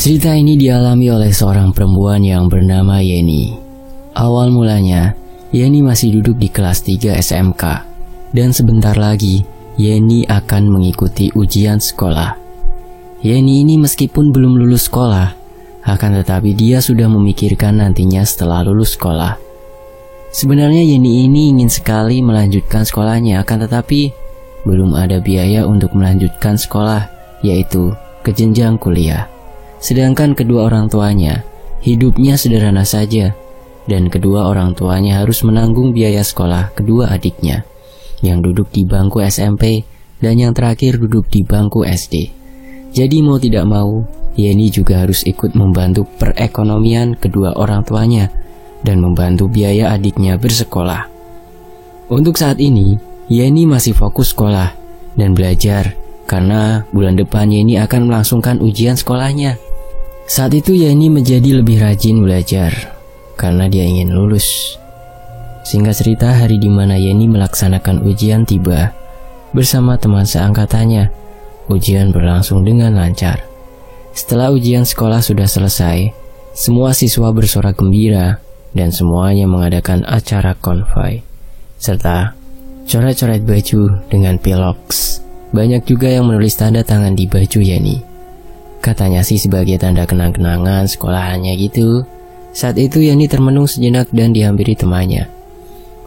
Cerita ini dialami oleh seorang perempuan yang bernama Yeni. Awal mulanya, Yeni masih duduk di kelas 3 SMK. Dan sebentar lagi, Yeni akan mengikuti ujian sekolah. Yeni ini meskipun belum lulus sekolah, akan tetapi dia sudah memikirkan nantinya setelah lulus sekolah. Sebenarnya Yeni ini ingin sekali melanjutkan sekolahnya, akan tetapi belum ada biaya untuk melanjutkan sekolah, yaitu ke jenjang kuliah. Sedangkan kedua orang tuanya hidupnya sederhana saja, dan kedua orang tuanya harus menanggung biaya sekolah kedua adiknya yang duduk di bangku SMP dan yang terakhir duduk di bangku SD. Jadi mau tidak mau, Yeni juga harus ikut membantu perekonomian kedua orang tuanya dan membantu biaya adiknya bersekolah. Untuk saat ini, Yeni masih fokus sekolah dan belajar karena bulan depan Yeni akan melangsungkan ujian sekolahnya. Saat itu Yeni menjadi lebih rajin belajar karena dia ingin lulus. Singkat cerita, hari di mana Yeni melaksanakan ujian tiba. Bersama teman seangkatannya, ujian berlangsung dengan lancar. Setelah ujian sekolah sudah selesai, semua siswa bersorak gembira dan semuanya mengadakan acara konvoi serta coret-coret baju dengan piloks. Banyak juga yang menulis tanda tangan di baju Yeni. Katanya sih sebagai tanda kenang-kenangan sekolahannya gitu. Saat itu Yeni termenung sejenak dan dihampiri temannya.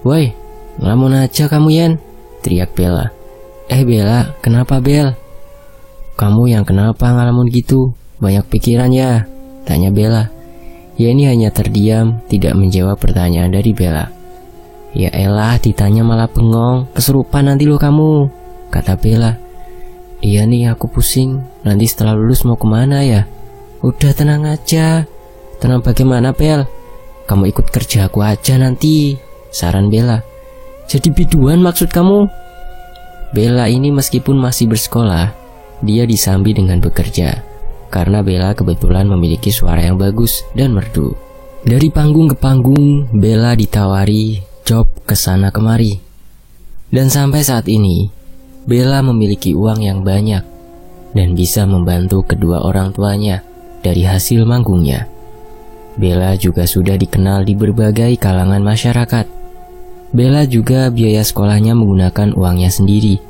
"Woi, ngelamun aja kamu Yen," teriak Bella. Bella, kenapa Bel? "Kamu yang kenapa ngelamun gitu? Banyak pikiran ya?" tanya Bella. Yeni hanya terdiam, tidak menjawab pertanyaan dari Bella. "Ya elah, ditanya malah bengong, kesurupan nanti lo kamu," kata Bella. "Iya nih, aku pusing. Nanti setelah lulus mau kemana ya?" "Udah tenang aja." "Tenang bagaimana Bel? Kamu ikut kerja aku aja nanti," saran Bella. "Jadi biduan maksud kamu?" Bella ini meskipun masih bersekolah, dia disambi dengan bekerja karena Bella kebetulan memiliki suara yang bagus dan merdu. Dari panggung ke panggung, Bella ditawari job kesana kemari. Dan sampai saat ini, Bella memiliki uang yang banyak dan bisa membantu kedua orang tuanya dari hasil manggungnya. Bella juga sudah dikenal di berbagai kalangan masyarakat. Bella juga biaya sekolahnya menggunakan uangnya sendiri.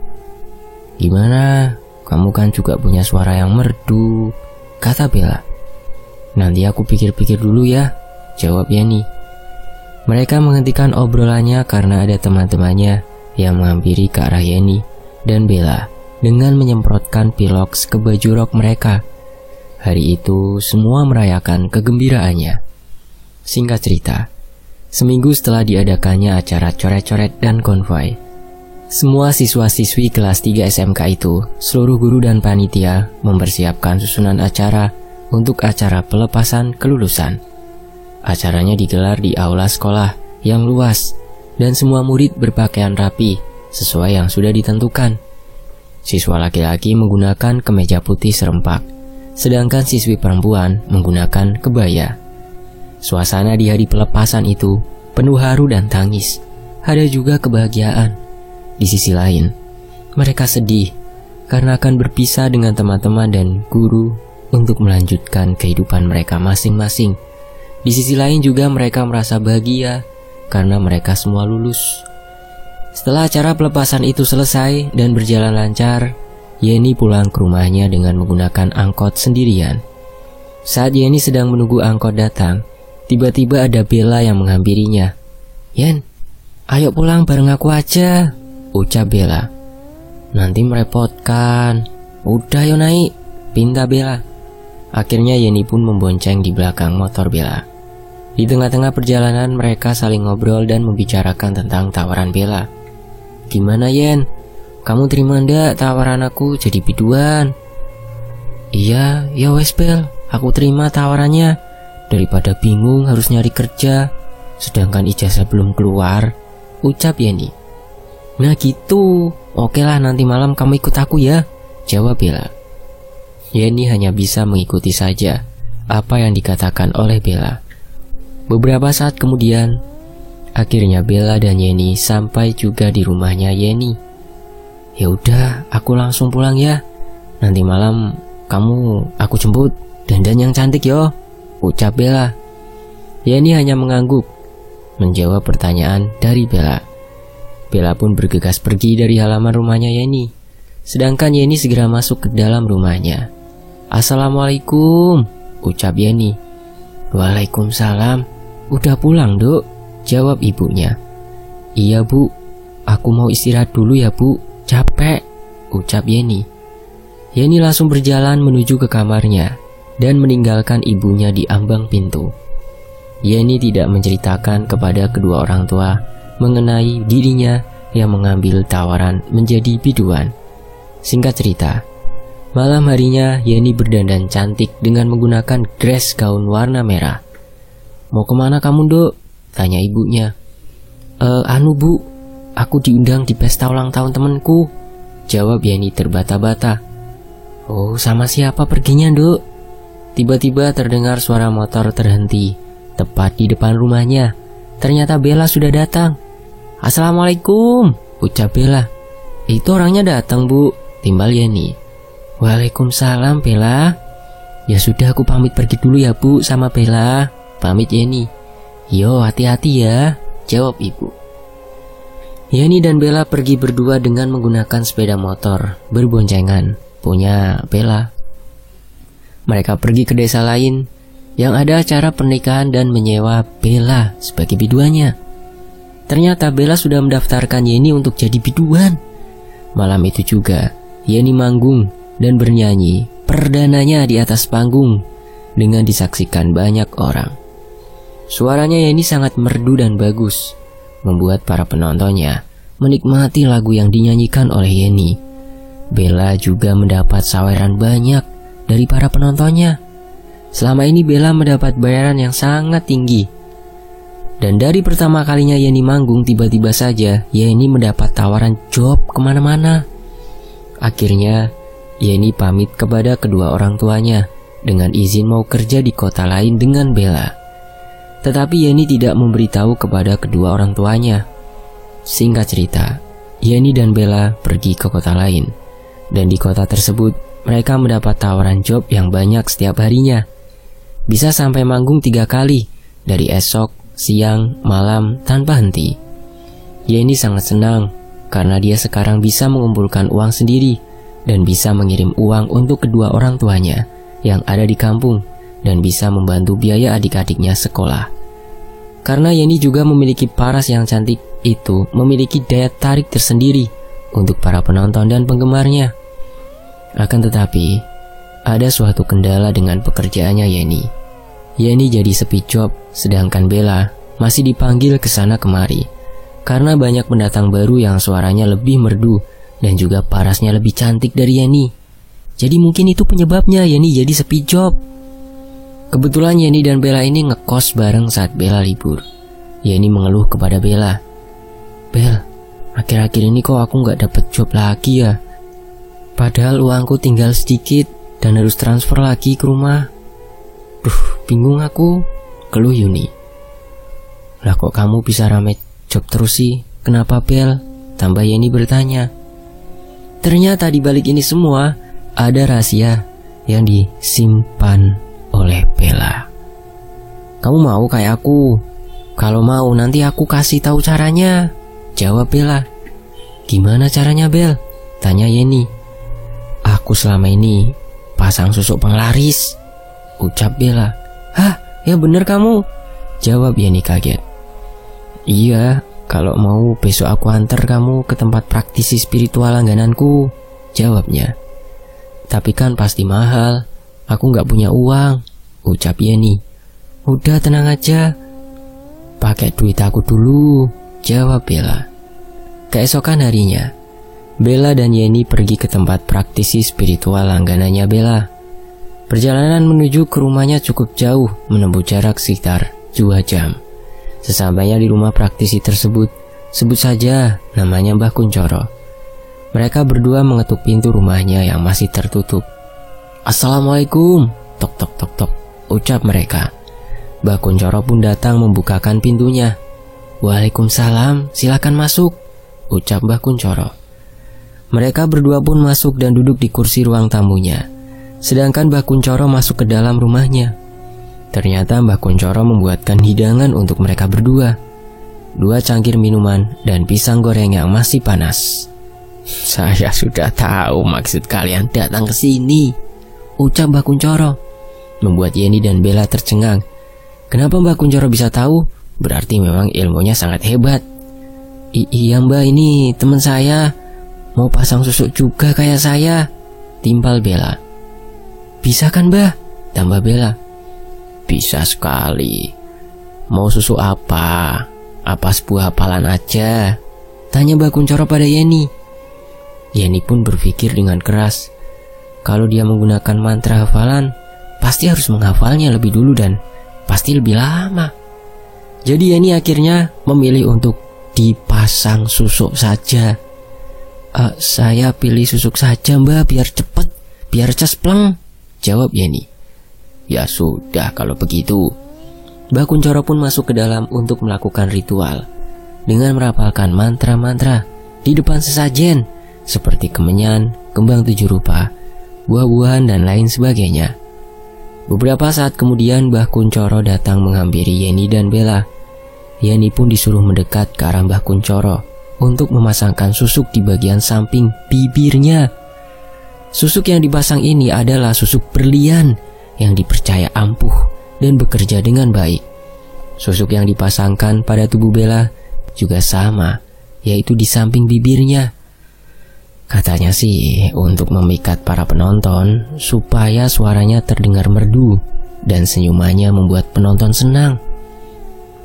"Gimana? Kamu kan juga punya suara yang merdu," kata Bella. "Nanti aku pikir-pikir dulu ya," jawab Yeni. Mereka menghentikan obrolannya karena ada teman-temannya yang menghampiri ke arah Yeni dan Bella dengan menyemprotkan piloks ke baju rok mereka. Hari itu semua merayakan kegembiraannya. Singkat cerita, seminggu setelah diadakannya acara coret-coret dan konvoi, semua siswa-siswi kelas 3 SMK itu, seluruh guru dan panitia mempersiapkan susunan acara untuk acara pelepasan kelulusan. Acaranya digelar di aula sekolah yang luas dan semua murid berpakaian rapi sesuai yang sudah ditentukan. Siswa laki-laki menggunakan kemeja putih serempak, sedangkan siswi perempuan menggunakan kebaya. Suasana di hari pelepasan itu penuh haru dan tangis. Ada juga kebahagiaan. Di sisi lain, mereka sedih karena akan berpisah dengan teman-teman dan guru untuk melanjutkan kehidupan mereka masing-masing. Di sisi lain juga mereka merasa bahagia karena mereka semua lulus. Setelah acara pelepasan itu selesai dan berjalan lancar, Yeni pulang ke rumahnya dengan menggunakan angkot sendirian. Saat Yeni sedang menunggu angkot datang, tiba-tiba ada Bella yang menghampirinya. "Yen, ayo pulang bareng aku aja," ucap Bella. "Nanti merepotkan." "Udah yo naik," pinta Bella. Akhirnya Yeni pun membonceng di belakang motor Bella. Di tengah-tengah perjalanan mereka saling ngobrol dan membicarakan tentang tawaran Bella. "Gimana Yen? Kamu terima ndak tawaran aku jadi biduan?" "Iya, ya wes Bel, aku terima tawarannya. Daripada bingung harus nyari kerja, sedangkan ijazah belum keluar," ucap Yeni. "Nah gitu, oke lah nanti malam kamu ikut aku ya," jawab Bella. Yeni hanya bisa mengikuti saja apa yang dikatakan oleh Bella. Beberapa saat kemudian, akhirnya Bella dan Yeni sampai juga di rumahnya Yeni. "Ya udah, aku langsung pulang ya. Nanti malam kamu aku jemput," dandan yang cantik yo, ucap Bella. Yeni hanya mengangguk, menjawab pertanyaan dari Bella. Bella pun bergegas pergi dari halaman rumahnya Yeni. Sedangkan Yeni segera masuk ke dalam rumahnya. Assalamualaikum, ucap Yeni. Waalaikumsalam. Udah pulang, Dok? Jawab ibunya. Iya, Bu. Aku mau istirahat dulu ya, Bu. Capek, ucap Yeni. Yeni langsung berjalan menuju ke kamarnya dan meninggalkan ibunya di ambang pintu. Yeni tidak menceritakan kepada kedua orang tua mengenai dirinya yang mengambil tawaran menjadi biduan. Singkat cerita, malam harinya Yeni berdandan cantik dengan menggunakan dress gaun warna merah. Mau kemana kamu, Dok? Tanya ibunya. Bu, aku diundang di pesta ulang tahun temanku, jawab Yeni terbata-bata. Oh, sama siapa perginya, Dok? Tiba-tiba terdengar suara motor terhenti tepat di depan rumahnya. Ternyata Bella sudah datang. Assalamualaikum, ucap Bella. Itu orangnya datang, Bu, timbal Yeni. Waalaikumsalam, Bella. Ya sudah, aku pamit pergi dulu ya, Bu, sama Bella. Pamit Yeni. Yo, hati-hati ya, jawab ibu. Yeni dan Bella pergi berdua dengan menggunakan sepeda motor berboncengan punya Bella. Mereka pergi ke desa lain yang ada acara pernikahan dan menyewa Bella sebagai biduannya. Ternyata Bella sudah mendaftarkan Yeni untuk jadi biduan. Malam itu juga Yeni manggung dan bernyanyi perdananya di atas panggung dengan disaksikan banyak orang. Suaranya Yeni sangat merdu dan bagus, membuat para penontonnya menikmati lagu yang dinyanyikan oleh Yeni. Bella juga mendapat saweran banyak dari para penontonnya. Selama ini Bella mendapat bayaran yang sangat tinggi. Dan dari pertama kalinya Yeni manggung, tiba-tiba saja Yeni mendapat tawaran job kemana-mana. Akhirnya Yeni pamit kepada kedua orang tuanya dengan izin mau kerja di kota lain dengan Bella. Tetapi Yeni tidak memberitahu kepada kedua orang tuanya. Singkat cerita, Yeni dan Bella pergi ke kota lain. Dan di kota tersebut, mereka mendapat tawaran job yang banyak setiap harinya. Bisa sampai manggung 3 kali, dari esok, siang, malam, tanpa henti. Yeni sangat senang, karena dia sekarang bisa mengumpulkan uang sendiri, dan bisa mengirim uang untuk kedua orang tuanya, yang ada di kampung, dan bisa membantu biaya adik-adiknya sekolah. Karena Yeni juga memiliki paras yang cantik itu memiliki daya tarik tersendiri untuk para penonton dan penggemarnya. Akan tetapi, ada suatu kendala dengan pekerjaannya Yeni. Yeni jadi sepi job, sedangkan Bella masih dipanggil ke sana kemari karena banyak pendatang baru yang suaranya lebih merdu dan juga parasnya lebih cantik dari Yeni. Jadi mungkin itu penyebabnya Yeni jadi sepi job. Kebetulan Yeni dan Bella ini ngekos bareng saat Bella libur. Yeni mengeluh kepada Bella. Bel, akhir-akhir ini kok aku gak dapet job lagi ya? Padahal uangku tinggal sedikit dan harus transfer lagi ke rumah. Bingung aku, keluh Yuni. Lah kok kamu bisa rame job terus sih? Kenapa Bel? Tambah Yeni bertanya. Ternyata di balik ini semua ada rahasia yang disimpan oleh Bella. Kamu mau kayak aku? Kalau mau nanti aku kasih tahu caranya, jawab Bella. Gimana caranya Bel? Tanya Yeni. Aku selama ini pasang susuk penglaris, ucap Bella. Hah? Ya bener kamu? Jawab Yeni kaget. Iya, kalau mau besok aku antar kamu ke tempat praktisi spiritual langgananku, jawabnya. Tapi kan pasti mahal. Aku gak punya uang, ucap Yeni. Udah tenang aja, pakai duit aku dulu, jawab Bella. Keesokan harinya, Bella dan Yeni pergi ke tempat praktisi spiritual langganannya Bella. Perjalanan menuju ke rumahnya cukup jauh, menempuh jarak sekitar 2 jam. Sesampainya di rumah praktisi tersebut, sebut saja namanya Mbah Kuncoro. Mereka berdua mengetuk pintu rumahnya yang masih tertutup. Assalamualaikum, tok tok tok tok, ucap mereka. Mbah Kuncoro pun datang membukakan pintunya. Waalaikumsalam, silakan masuk, ucap Mbah Kuncoro. Mereka berdua pun masuk dan duduk di kursi ruang tamunya. sedangkan Mbah Kunchoro masuk ke dalam rumahnya. Ternyata Mbah Kunchoro membuatkan hidangan untuk mereka berdua. 2 cangkir minuman dan pisang goreng yang masih panas. "Saya sudah tahu maksud kalian datang ke sini," ucap Mbah Kunchoro, membuat Yeni dan Bella tercengang. Kenapa Mbah Kunchoro bisa tahu? Berarti memang ilmunya sangat hebat. Iya Mbah, ini teman saya mau pasang susuk juga kayak saya," timpal Bella. "Bisa kan Mbah?" tambah Bella. "Bisa sekali. Mau susu apa? Apa sebuah hafalan aja?" tanya Mbah Kunchoro pada Yeni. Yeni pun berpikir dengan keras. Kalau dia menggunakan mantra hafalan, pasti harus menghafalnya lebih dulu dan pasti lebih lama. Jadi Yeni akhirnya memilih untuk dipasang susuk saja. Saya pilih susuk saja Mbah, biar cepet, biar cespleng," jawab Yeni. "Ya sudah kalau begitu." Mbah Kunchoro pun masuk ke dalam untuk melakukan ritual dengan merapalkan mantra-mantra di depan sesajen seperti kemenyan, kembang 7 rupa, buah-buahan dan lain sebagainya. Beberapa saat kemudian Mbah Kunchoro datang menghampiri Yeni dan Bella. Yeni pun disuruh mendekat ke arah Mbah Kunchoro untuk memasangkan susuk di bagian samping bibirnya. Susuk yang dipasang ini adalah susuk berlian yang dipercaya ampuh dan bekerja dengan baik. Susuk yang dipasangkan pada tubuh Bella juga sama, yaitu di samping bibirnya. Katanya sih untuk memikat para penonton supaya suaranya terdengar merdu dan senyumannya membuat penonton senang.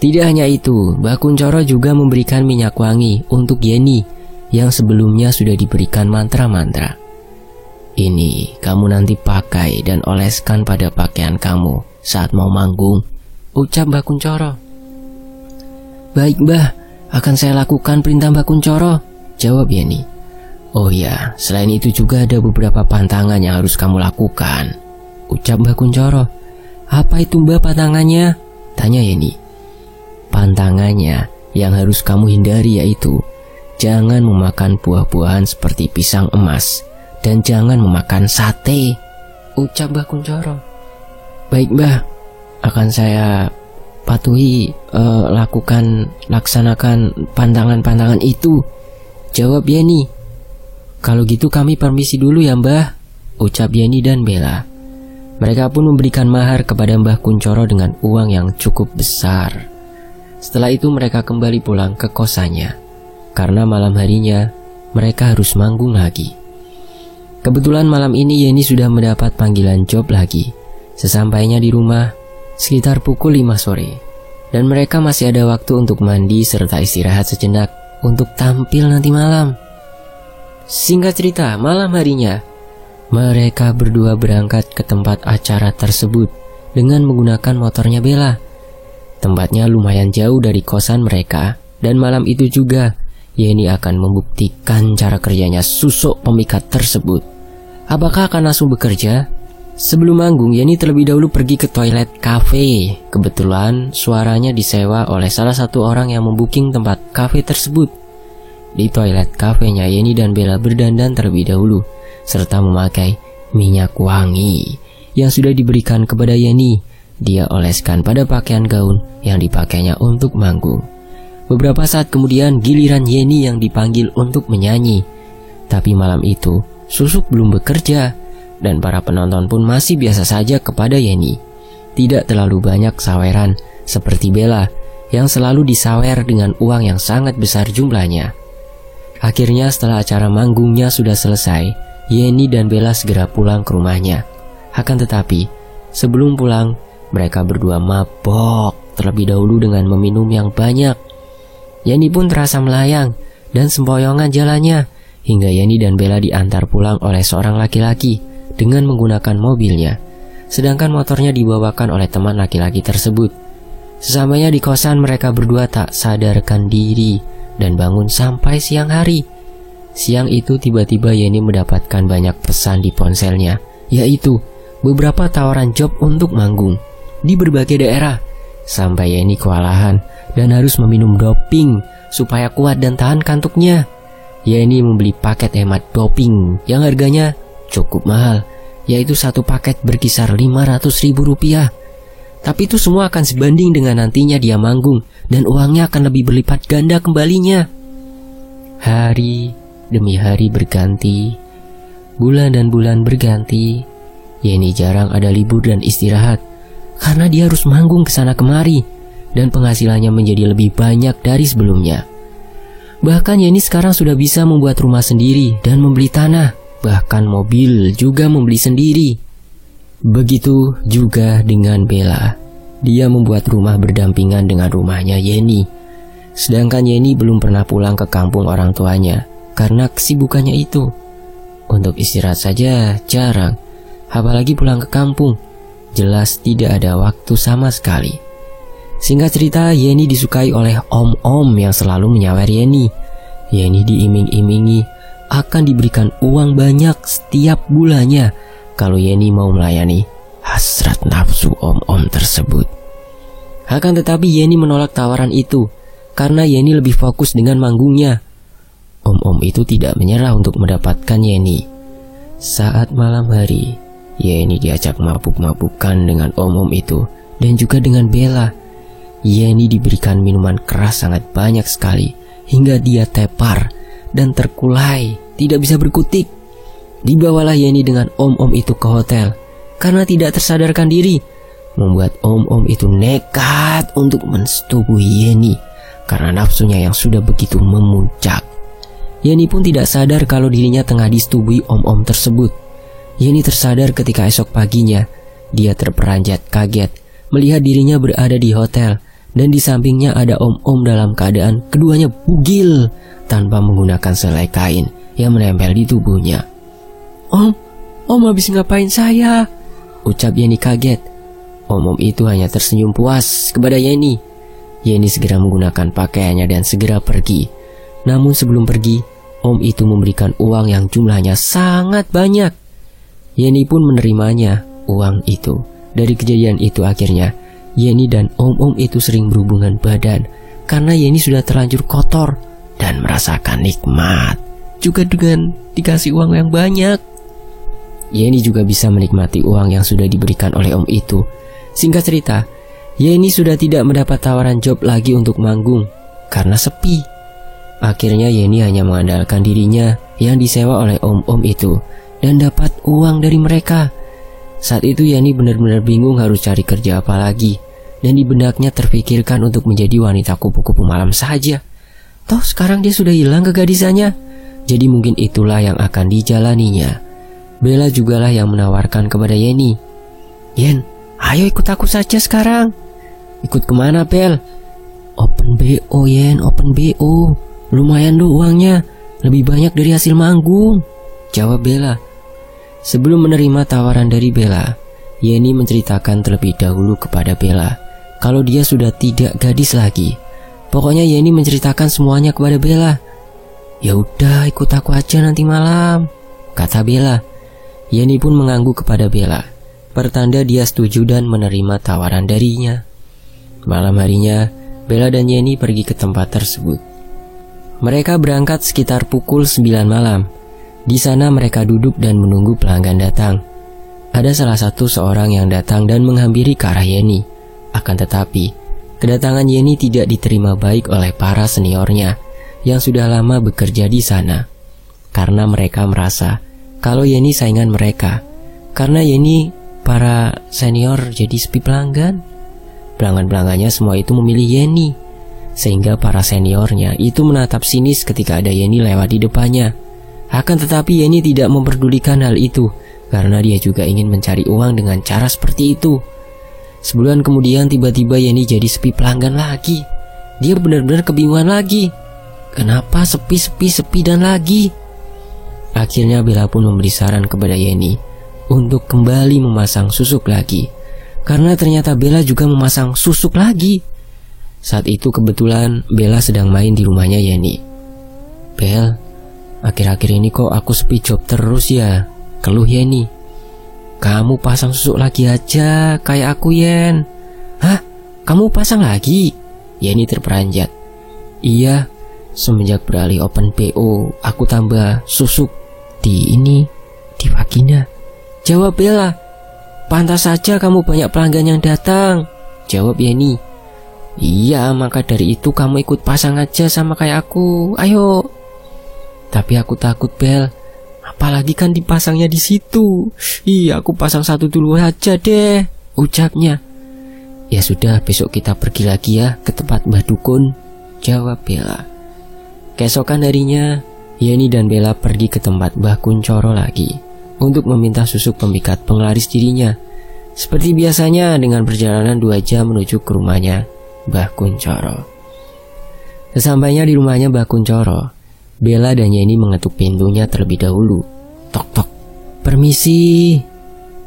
Tidak hanya itu, Mbah Kunchoro juga memberikan minyak wangi untuk Yeni yang sebelumnya sudah diberikan mantra-mantra. "Ini kamu nanti pakai dan oleskan pada pakaian kamu saat mau manggung," ucap Mbah Kunchoro. "Baik Mbah, akan saya lakukan perintah Mbah Kunchoro," jawab Yeni. "Oh ya, selain itu juga ada beberapa pantangan yang harus kamu lakukan," ucap Mbah Kunchoro. "Apa itu Mbah pantangannya?" tanya Yeni. "Pantangannya yang harus kamu hindari yaitu jangan memakan buah-buahan seperti pisang emas dan jangan memakan sate," ucap Mbah Kunchoro. "Baik Mbah, akan saya patuhi, laksanakan pantangan-pantangan itu," jawab Yeni. "Kalau gitu kami permisi dulu ya Mbah," ucap Yeni dan Bella. Mereka pun memberikan mahar kepada Mbah Kunchoro dengan uang yang cukup besar. Setelah itu mereka kembali pulang ke kosannya, karena malam harinya mereka harus manggung lagi. Kebetulan malam ini Yeni sudah mendapat panggilan job lagi. Sesampainya di rumah, sekitar pukul 5 sore, dan mereka masih ada waktu untuk mandi serta istirahat sejenak untuk tampil nanti malam. Singkat cerita, malam harinya mereka berdua berangkat ke tempat acara tersebut dengan menggunakan motornya Bella. Tempatnya lumayan jauh dari kosan mereka, dan malam itu juga Yeni akan membuktikan cara kerjanya susuk pemikat tersebut. Apakah akan langsung bekerja? Sebelum manggung, Yeni terlebih dahulu pergi ke toilet cafe. Kebetulan suaranya disewa oleh salah satu orang yang membooking tempat cafe tersebut. Di toilet kafenya, Yeni dan Bella berdandan terlebih dahulu serta memakai minyak wangi yang sudah diberikan kepada Yeni. Dia oleskan pada pakaian gaun yang dipakainya untuk manggung. Beberapa saat kemudian giliran Yeni yang dipanggil untuk menyanyi. Tapi malam itu susuk belum bekerja dan para penonton pun masih biasa saja kepada Yeni. Tidak terlalu banyak saweran seperti Bella yang selalu disawer dengan uang yang sangat besar jumlahnya. Akhirnya setelah acara manggungnya sudah selesai, Yeni dan Bella segera pulang ke rumahnya. Akan tetapi sebelum pulang, mereka berdua mabok terlebih dahulu dengan meminum yang banyak. Yeni pun terasa melayang dan sempoyongan jalannya hingga Yeni dan Bella diantar pulang oleh seorang laki-laki dengan menggunakan mobilnya, sedangkan motornya dibawakan oleh teman laki-laki tersebut. Sesampainya di kosan, mereka berdua tak sadarkan diri dan bangun sampai siang hari. Siang itu tiba-tiba Yeni mendapatkan banyak pesan di ponselnya, yaitu beberapa tawaran job untuk manggung di berbagai daerah. Sampai Yeni kewalahan dan harus meminum doping supaya kuat dan tahan kantuknya. Yeni membeli paket hemat doping yang harganya cukup mahal, yaitu satu paket berkisar 500.000 rupiah. Tapi itu semua akan sebanding dengan nantinya dia manggung dan uangnya akan lebih berlipat ganda kembalinya. Hari demi hari berganti, bulan dan bulan berganti. Yeni jarang ada libur dan istirahat karena dia harus manggung kesana kemari dan penghasilannya menjadi lebih banyak dari sebelumnya. Bahkan Yeni sekarang sudah bisa membuat rumah sendiri dan membeli tanah, bahkan mobil juga membeli sendiri. Begitu juga dengan Bella. Dia membuat rumah berdampingan dengan rumahnya Yeni. Sedangkan Yeni belum pernah pulang ke kampung orang tuanya karena kesibukannya itu. Untuk istirahat saja jarang, apalagi pulang ke kampung. Jelas tidak ada waktu sama sekali. Singkat cerita, Yeni disukai oleh om-om yang selalu menyawer Yeni. Yeni diiming-imingi akan diberikan uang banyak setiap bulannya kalau Yeni mau melayani hasrat nafsu om-om tersebut. Akan tetapi Yeni menolak tawaran itu karena Yeni lebih fokus dengan manggungnya. Om-om itu tidak menyerah untuk mendapatkan Yeni. Saat malam hari, Yeni diajak mabuk-mabukan dengan om-om itu dan juga dengan Bella. Yeni diberikan minuman keras sangat banyak sekali hingga dia tepar dan terkulai, tidak bisa berkutik. Dibawalah Yeni dengan om-om itu ke hotel karena tidak tersadarkan diri, membuat om-om itu nekat untuk mensetubuhi Yeni karena nafsunya yang sudah begitu memuncak. Yeni pun tidak sadar kalau dirinya tengah disetubuhi om-om tersebut. Yeni tersadar ketika esok paginya dia terperanjat kaget melihat dirinya berada di hotel dan di sampingnya ada om-om dalam keadaan keduanya bugil tanpa menggunakan selai kain yang menempel di tubuhnya. Om habis ngapain saya?" ucap Yeni kaget. Om-om itu hanya tersenyum puas kepada Yeni. Yeni segera menggunakan pakaiannya dan segera pergi. Namun sebelum pergi, om itu memberikan uang yang jumlahnya sangat banyak. Yeni pun menerimanya uang itu. Dari kejadian itu akhirnya Yeni dan om-om itu sering berhubungan badan karena Yeni sudah terlanjur kotor dan merasakan nikmat juga dengan dikasih uang yang banyak. Yeni juga bisa menikmati uang yang sudah diberikan oleh om itu. Singkat cerita, Yeni sudah tidak mendapat tawaran job lagi untuk manggung karena sepi. Akhirnya Yeni hanya mengandalkan dirinya yang disewa oleh om-om itu dan dapat uang dari mereka. Saat itu Yeni benar-benar bingung harus cari kerja apa lagi, dan di benaknya terpikirkan untuk menjadi wanita kupu-kupu malam saja. Toh sekarang dia sudah hilang kegadisannya, jadi mungkin itulah yang akan dijalaninya. Bella jugalah yang menawarkan kepada Yeni, "Yen, ayo ikut aku saja sekarang." "Ikut kemana, Bel?" "Open BO, Yen, open BO. Lumayan loh uangnya, lebih banyak dari hasil manggung," jawab Bella. Sebelum menerima tawaran dari Bella, Yeni menceritakan terlebih dahulu kepada Bella kalau dia sudah tidak gadis lagi. Pokoknya Yeni menceritakan semuanya kepada Bella. "Ya udah, ikut aku aja nanti malam," kata Bella. Yeni pun mengangguk kepada Bella, pertanda dia setuju dan menerima tawaran darinya. Malam harinya, Bella dan Yeni pergi ke tempat tersebut. Mereka berangkat sekitar pukul 9 malam. Di sana mereka duduk dan menunggu pelanggan datang. Ada salah satu seorang yang datang dan menghampiri ke arah Yeni. Akan tetapi, kedatangan Yeni tidak diterima baik oleh para seniornya yang sudah lama bekerja di sana. Karena mereka merasa kalau Yeni saingan mereka. Karena Yeni para senior jadi sepi pelanggan. Pelanggan-pelanggannya semua itu memilih Yeni. Sehingga para seniornya itu menatap sinis ketika ada Yeni lewat di depannya. Akan tetapi Yeni tidak memperdulikan hal itu karena dia juga ingin mencari uang dengan cara seperti itu. Sebulan kemudian tiba-tiba Yeni jadi sepi pelanggan lagi. Dia benar-benar kebingungan lagi. Kenapa sepi dan lagi? Akhirnya Bella pun memberi saran kepada Yeni untuk kembali memasang susuk lagi. Karena ternyata Bella juga memasang susuk lagi. Saat itu kebetulan Bella sedang main di rumahnya Yeni. "Bel, akhir-akhir ini kok aku sepi job terus ya?" keluh Yeni. "Kamu pasang susuk lagi aja kayak aku, Yen." "Hah? Kamu pasang lagi?" Yeni terperanjat. "Iya, semenjak beralih open PO aku tambah susuk di vagina." Jawab Bella. Pantas saja kamu banyak pelanggan yang datang, jawab Yeni. Iya, maka dari itu kamu ikut pasang aja sama kayak aku, ayo. Tapi aku takut, Bel. Apalagi kan dipasangnya di situ. Iya, aku pasang satu dulu aja deh, ucapnya. Ya sudah, besok kita pergi lagi ya ke tempat Mbah Dukun, jawab Bella. Keesokan harinya, Yeni dan Bella pergi ke tempat Mbah Kuncoro lagi untuk meminta susuk pemikat penglaris dirinya. Seperti biasanya dengan perjalanan 2 jam menuju ke rumahnya Mbah Kuncoro. Sesampainya di rumahnya Mbah Kuncoro, Bella dan Yeni mengetuk pintunya terlebih dahulu. Tok tok. Permisi.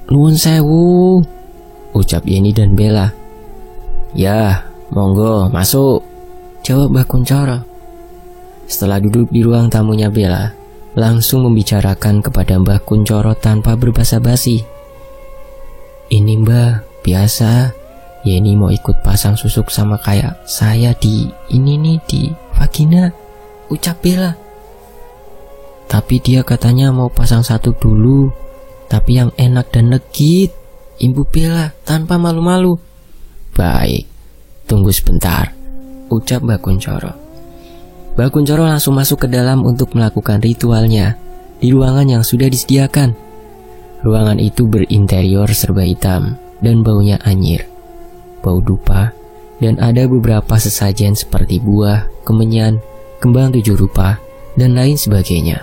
Nuwun sewu, ucap Yeni dan Bella. Ya, monggo masuk, jawab Mbah Kuncoro. Setelah duduk di ruang tamunya Bella, langsung membicarakan kepada Mbah Kuncoro tanpa berbasa-basi. Ini Mbah, biasa Yeni mau ikut pasang susuk sama kayak saya di ini nih, di vagina, ucap Bella. Tapi dia katanya mau pasang satu dulu, tapi yang enak dan legit, imbu Bella tanpa malu-malu. Baik, tunggu sebentar, ucap Mbah Kuncoro. Mbah Kuncoro langsung masuk ke dalam untuk melakukan ritualnya di ruangan yang sudah disediakan. Ruangan itu berinterior serba hitam dan baunya anyir, bau dupa, dan ada beberapa sesajen seperti buah, kemenyan, kembang 7 rupa, dan lain sebagainya.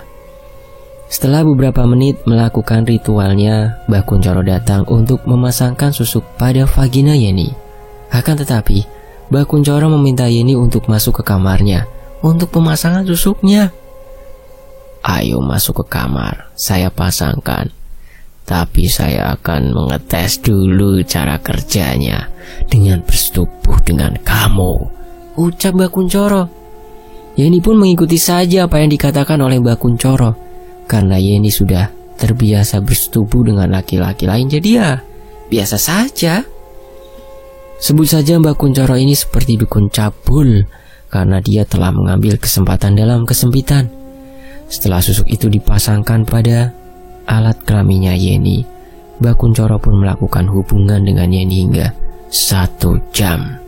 Setelah beberapa menit melakukan ritualnya, Mbah Kuncoro datang untuk memasangkan susuk pada vagina Yeni. Akan tetapi, Mbah Kuncoro meminta Yeni untuk masuk ke kamarnya untuk pemasangan susuknya. Ayo masuk ke kamar, saya pasangkan. Tapi saya akan mengetes dulu cara kerjanya dengan bersetubuh dengan kamu, ucap Mbah Kuncoro. Yeni pun mengikuti saja apa yang dikatakan oleh Mbah Kuncoro. Karena Yeni sudah terbiasa bersetubuh dengan laki-laki lain, jadi ya biasa saja. Sebut saja Mbah Kuncoro ini seperti dukun cabul, karena dia telah mengambil kesempatan dalam kesempitan. Setelah susuk itu dipasangkan pada alat kelaminnya Yeni, Mbah Kuncoro pun melakukan hubungan dengan Yeni hingga 1 jam.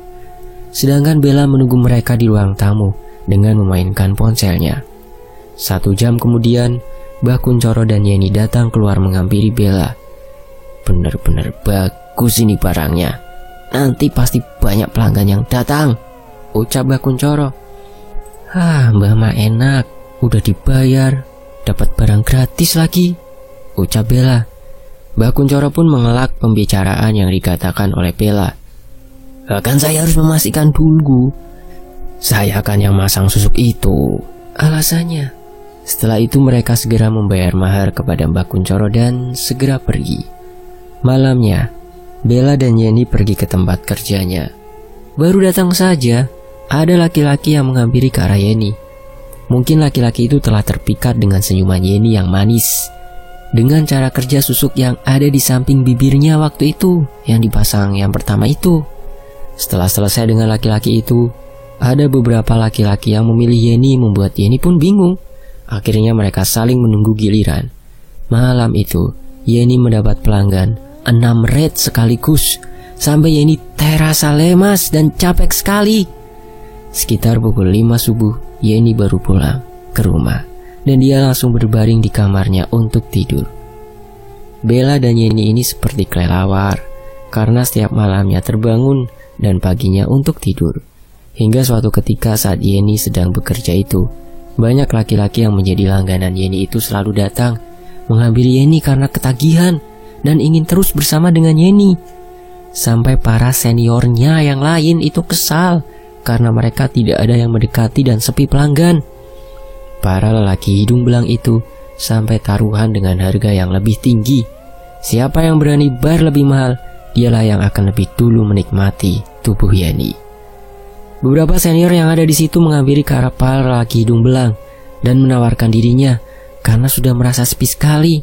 Sedangkan Bella menunggu mereka di ruang tamu dengan memainkan ponselnya. 1 jam kemudian, Mbah Kuncoro dan Yeni datang keluar menghampiri Bella. Bener-bener bagus ini barangnya. Nanti pasti banyak pelanggan yang datang, ucap Mbah Kuncoro. Mbah mah enak, udah dibayar, dapat barang gratis lagi, ucap Bella. Mbah Kuncoro pun mengelak pembicaraan yang dikatakan oleh Bella. Kan saya harus memastikan dulu, saya kan yang masang susuk itu, alasannya. Setelah itu mereka segera membayar mahar kepada Mbah Kuncoro dan segera pergi. Malamnya, Bella dan Yeni pergi ke tempat kerjanya. Baru datang saja, ada laki-laki yang menghampiri ke arah Yeni. Mungkin laki-laki itu telah terpikat dengan senyuman Yeni yang manis, dengan cara kerja susuk yang ada di samping bibirnya waktu itu, yang dipasang yang pertama itu. Setelah selesai dengan laki-laki itu, ada beberapa laki-laki yang memilih Yeni, membuat Yeni pun bingung. Akhirnya mereka saling menunggu giliran. Malam itu, Yeni mendapat pelanggan 6 red sekaligus, sampai Yeni terasa lemas dan capek sekali. Sekitar pukul 5 subuh, Yeni baru pulang ke rumah, dan dia langsung berbaring di kamarnya untuk tidur. Bella dan Yeni ini seperti kelelawar, karena setiap malamnya terbangun dan paginya untuk tidur. Hingga suatu ketika saat Yeni sedang bekerja itu, banyak laki-laki yang menjadi langganan Yeni itu selalu datang menghampiri Yeni karena ketagihan dan ingin terus bersama dengan Yeni. Sampai para seniornya yang lain itu kesal karena mereka tidak ada yang mendekati dan sepi pelanggan. Para lelaki hidung belang itu sampai taruhan dengan harga yang lebih tinggi. Siapa yang berani bayar lebih mahal, dialah yang akan lebih dulu menikmati tubuh Yeni. Beberapa senior yang ada di situ menghampiri ke arah para lelaki hidung belang dan menawarkan dirinya karena sudah merasa sepi sekali.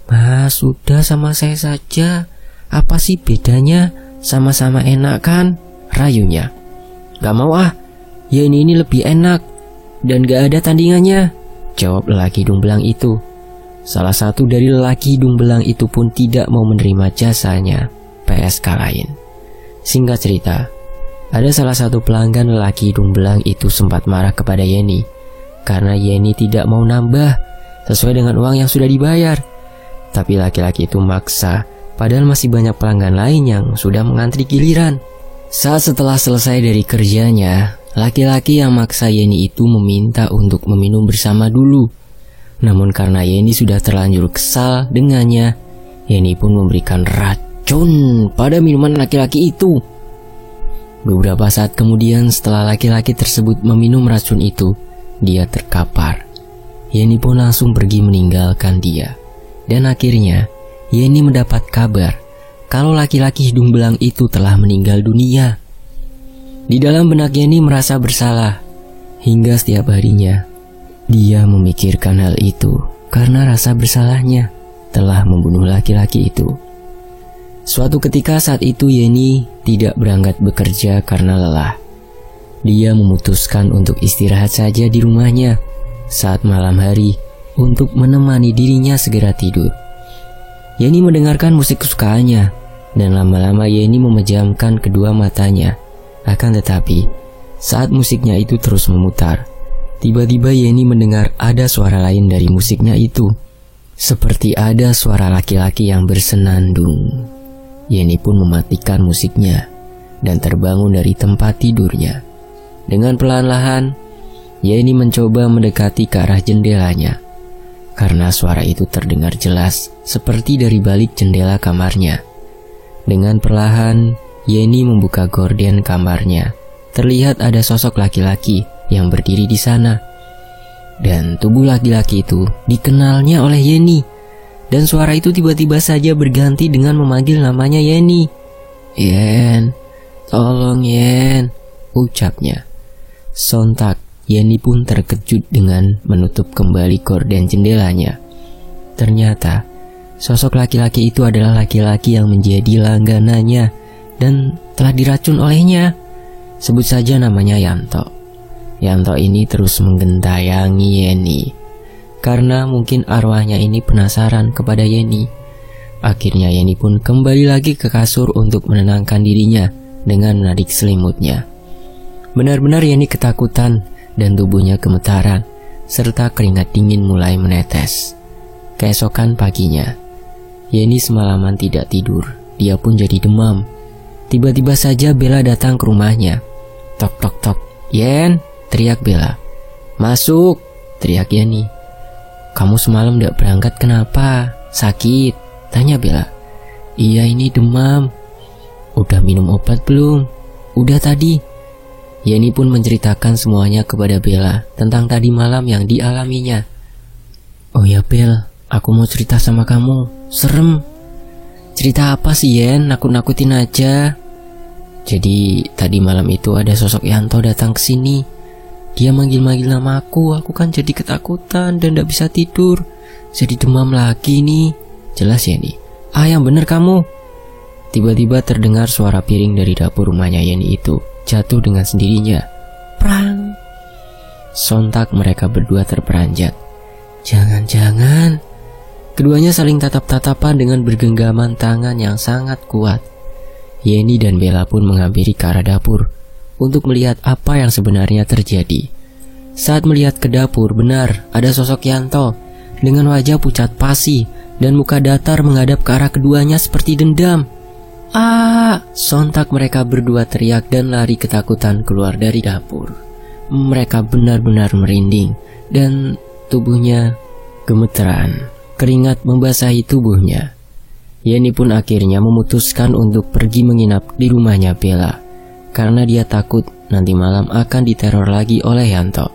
Mas, sudah sama saya saja. Apa sih bedanya? Sama-sama enak kan? Rayunya. Gak mau ah, Yeni ini lebih enak dan gak ada tandingannya, jawab lelaki hidung belang itu. salah satu dari lelaki hidung belang itu pun tidak mau menerima jasanya PSK lain. Singkat cerita, ada salah satu pelanggan lelaki hidung belang itu sempat marah kepada Yeni karena Yeni tidak mau nambah sesuai dengan uang yang sudah dibayar. Tapi laki-laki itu maksa, padahal masih banyak pelanggan lain yang sudah mengantri giliran. Saat setelah selesai dari kerjanya, laki-laki yang maksa Yeni itu meminta untuk meminum bersama dulu. Namun karena Yeni sudah terlanjur kesal dengannya, Yeni pun memberikan racun pada minuman laki-laki itu. Beberapa saat kemudian setelah laki-laki tersebut meminum racun itu, dia terkapar. Yeni pun langsung pergi meninggalkan dia. Dan akhirnya, Yeni mendapat kabar kalau laki-laki hidung belang itu telah meninggal dunia. Di dalam benak Yeni merasa bersalah, hingga setiap harinya dia memikirkan hal itu karena rasa bersalahnya telah membunuh laki-laki itu. Suatu ketika saat itu Yeni tidak berangkat bekerja karena lelah. Dia memutuskan untuk istirahat saja di rumahnya saat malam hari untuk menemani dirinya segera tidur. Yeni mendengarkan musik kesukaannya dan lama-lama Yeni memejamkan kedua matanya. Akan tetapi, saat musiknya itu terus memutar, tiba-tiba Yeni mendengar ada suara lain dari musiknya itu. Seperti ada suara laki-laki yang bersenandung. Yeni pun mematikan musiknya dan terbangun dari tempat tidurnya. Dengan perlahan-lahan, Yeni mencoba mendekati ke arah jendelanya. Karena suara itu terdengar jelas seperti dari balik jendela kamarnya. Dengan perlahan, Yeni membuka gorden kamarnya. Terlihat ada sosok laki-laki yang berdiri di sana. Dan tubuh laki-laki itu dikenalnya oleh Yeni. Dan suara itu tiba-tiba saja berganti dengan memanggil namanya Yeni. "Yen, tolong Yen," ucapnya. Sontak, Yeni pun terkejut dengan menutup kembali gorden jendelanya. Ternyata, sosok laki-laki itu adalah laki-laki yang menjadi langganannya dan telah diracun olehnya. Sebut saja namanya Yanto. Yanto ini terus menggentayangi Yeni karena mungkin arwahnya ini penasaran kepada Yeni. Akhirnya Yeni pun kembali lagi ke kasur untuk menenangkan dirinya dengan menarik selimutnya. Benar-benar Yeni ketakutan dan tubuhnya gemetaran serta keringat dingin mulai menetes. Keesokan paginya, Yeni semalaman tidak tidur. Dia pun jadi demam. Tiba-tiba saja Bella datang ke rumahnya. "Tok tok tok, Yen," teriak Bella. "Masuk," teriak Yeni. "Kamu semalam tidak berangkat kenapa? Sakit?" tanya Bella. "Iya, ini demam." "Udah minum obat belum?" "Udah tadi." Yeni pun menceritakan semuanya kepada Bella tentang tadi malam yang dialaminya. "Oh ya Bel, aku mau cerita sama kamu. Serem." "Cerita apa sih Yen? Nakut-nakutin aja." "Jadi tadi malam itu ada sosok Yanto datang ke sini. Dia manggil-manggil nama aku kan jadi ketakutan dan gak bisa tidur. Jadi demam lagi nih." "Jelas Yeni." "Ah, yang bener kamu." Tiba-tiba terdengar suara piring dari dapur rumahnya Yeni itu jatuh dengan sendirinya. Prang. Sontak mereka berdua terperanjat. Jangan-jangan. Keduanya saling tatap-tatapan dengan bergenggaman tangan yang sangat kuat. Yeni dan Bella pun menghampiri ke arah dapur untuk melihat apa yang sebenarnya terjadi. Saat melihat ke dapur, benar ada sosok Yanto dengan wajah pucat pasi dan muka datar menghadap ke arah keduanya seperti dendam. "Ah!" Sontak mereka berdua teriak dan lari ketakutan keluar dari dapur. Mereka benar-benar merinding dan tubuhnya gemeteran. Keringat membasahi tubuhnya. Yeni pun akhirnya memutuskan untuk pergi menginap di rumahnya Bella karena dia takut nanti malam akan diteror lagi oleh Yanto.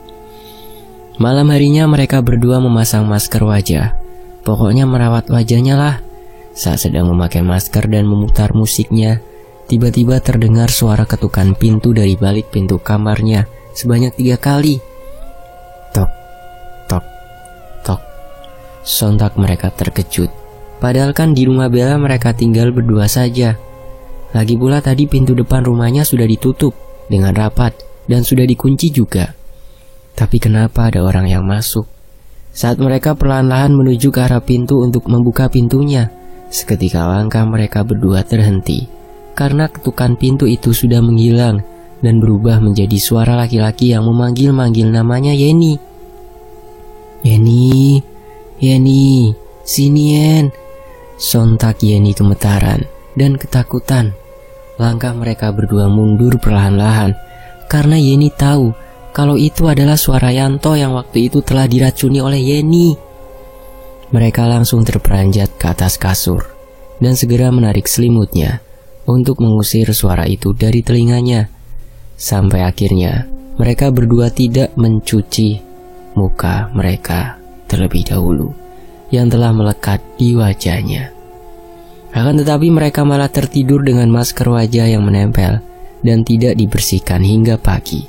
Malam harinya mereka berdua memasang masker wajah. Pokoknya merawat wajahnya lah. Saat sedang memakai masker dan memutar musiknya, tiba-tiba terdengar suara ketukan pintu dari balik pintu kamarnya sebanyak 3 kali. Tok, tok, tok. Sontak mereka terkejut. Padahal kan di rumah Bella mereka tinggal berdua saja. Lagi pula tadi pintu depan rumahnya sudah ditutup dengan rapat dan sudah dikunci juga. Tapi kenapa ada orang yang masuk? Saat mereka perlahan-lahan menuju ke arah pintu untuk membuka pintunya, seketika langkah mereka berdua terhenti karena ketukan pintu itu sudah menghilang dan berubah menjadi suara laki-laki yang memanggil-manggil namanya Yeni. Yeni, Yeni, sini Yen. Sontak Yeni gemetaran dan ketakutan. Langkah mereka berdua mundur perlahan-lahan karena Yeni tahu kalau itu adalah suara Yanto yang waktu itu telah diracuni oleh Yeni. Mereka langsung terperanjat ke atas kasur dan segera menarik selimutnya untuk mengusir suara itu dari telinganya. Sampai akhirnya mereka berdua tidak mencuci muka mereka terlebih dahulu yang telah melekat di wajahnya. Akan tetapi mereka malah tertidur dengan masker wajah yang menempel dan tidak dibersihkan hingga pagi.